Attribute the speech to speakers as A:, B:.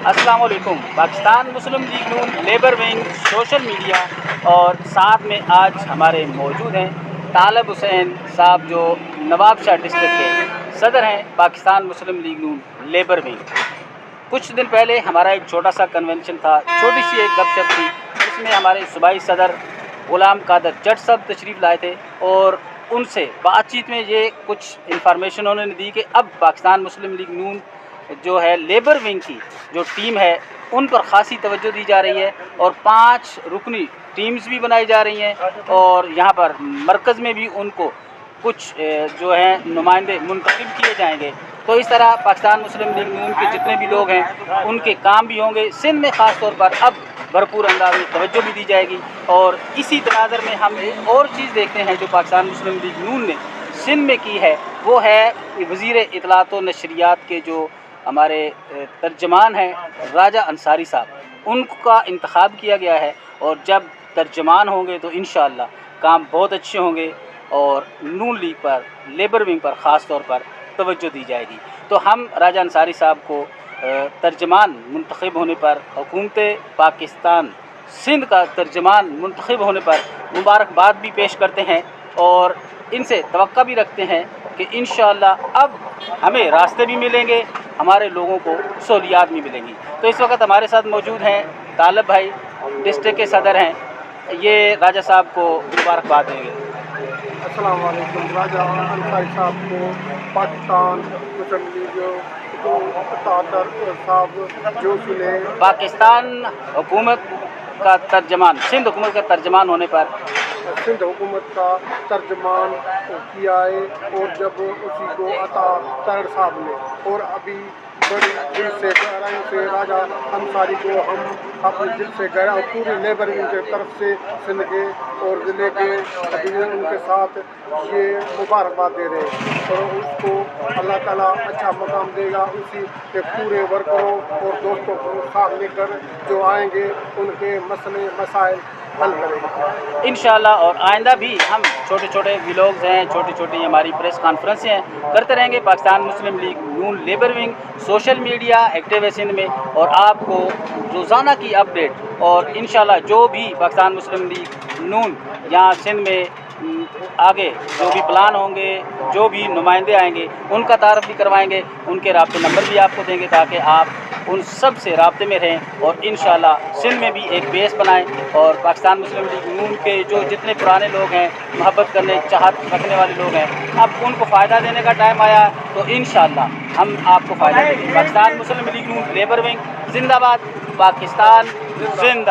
A: السلام علیکم۔ Pakistan Muslim League Noon labour wing social media اور ساتھ میں آج ہمارے موجود ہیں طالب حسین صاحب جو نواب شاہ ڈسٹرکٹ کے صدر ہیں پاکستان مسلم لیگ نون لیبر ونگ۔ کچھ دن پہلے ہمارا ایک چھوٹا سا کنونشن تھا، چھوٹی سی ایک گپ شپ تھی، اس میں ہمارے صوبائی صدر غلام قادر جٹ صاحب تشریف لائے تھے اور ان سے بات چیت میں یہ کچھ انفارمیشن انہوں نے دی کہ اب پاکستان مسلم لیگ نون جو ہے لیبر ونگ کی جو ٹیم ہے ان پر خاصی توجہ دی جا رہی ہے اور 5 رکنی ٹیمز بھی بنائی جا رہی ہیں اور یہاں پر مرکز میں بھی ان کو کچھ جو ہیں نمائندے منتخب کیے جائیں گے۔ تو اس طرح پاکستان مسلم لیگ نون کے جتنے بھی لوگ ہیں ان کے کام بھی ہوں گے۔ سندھ میں خاص طور پر اب بھرپور انداز میں توجہ بھی دی جائے گی اور اسی تناظر میں ہم ایک اور چیز دیکھتے ہیں جو پاکستان مسلم لیگ نون نے سندھ میں کی ہے، وہ ہے وزیر اطلاعات و نشریات کے جو ہمارے ترجمان ہیں راجہ انصاری صاحب، ان کا انتخاب کیا گیا ہے اور جب ترجمان ہوں گے تو انشاءاللہ کام بہت اچھے ہوں گے اور نون لیگ پر لیبر ونگ پر خاص طور پر توجہ دی جائے گی۔ تو ہم راجہ انصاری صاحب کو ترجمان منتخب ہونے پر، حکومت پاکستان سندھ کا ترجمان منتخب ہونے پر مبارکباد بھی پیش کرتے ہیں اور ان سے توقع بھی رکھتے ہیں کہ انشاءاللہ اب ہمیں راستے بھی ملیں گے، ہمارے لوگوں کو سہولیات بھی ملیں گی۔ تو اس وقت ہمارے ساتھ موجود ہیں طالب بھائی، ڈسٹرکٹ کے صدر ہیں، یہ راجہ صاحب کو مبارکباد دیں گے۔
B: السلام علیکم۔ راجہ انصاری صاحب کو پاکستان مسلم لیگ صاحب جو چنے
A: پاکستان حکومت کا ترجمان، سندھ حکومت کا ترجمان ہونے پر
B: سندھ حکومت کا ترجمان کیا ہے اور جب اسی کو عطا طاہر صاحب نے اور ابھی بڑی دل سے گہرائی سے راجہ انصاری کو ہم اپنے دل سے گہرا اور پوری لیبر ونگ کی طرف سے سندھ کے اور ضلع کے عزیزان ان کے ساتھ یہ مبارکباد دے رہے ہیں اور اس کو اللہ تعالیٰ اچھا مقام دے گا۔ اسی کے پورے ورکروں اور دوستوں کو ساتھ لے کر جو آئیں گے ان کے مسئلے مسائل حل کریں گے
A: انشاءاللہ۔ اور آئندہ بھی ہم چھوٹے چھوٹے ولاگز ہیں، چھوٹی چھوٹی ہماری پریس کانفرنسیں ہیں، کرتے رہیں گے Pakistan Muslim League Noon labour wing social media active ہے سندھ میں، اور آپ کو روزانہ کی اپڈیٹ اور انشاءاللہ جو بھی پاکستان مسلم لیگ نون یہاں سندھ میں آگے جو بھی پلان ہوں گے، جو بھی نمائندے آئیں گے ان کا تعارف بھی کروائیں گے، ان کے رابطے نمبر بھی آپ کو دیں گے تاکہ آپ ان سب سے رابطے میں رہیں اور انشاءاللہ سندھ میں بھی ایک بیس بنائیں اور پاکستان مسلم لیگ نون کے جو جتنے پرانے لوگ ہیں، محبت کرنے چاہت رکھنے والے لوگ ہیں، اب ان کو فائدہ دینے کا ٹائم آیا ہے تو انشاءاللہ ہم آپ کو فائدہ دیں گے۔ پاکستان مسلم لیگ نون لیبر ونگ زندہ باد، پاکستان زندہ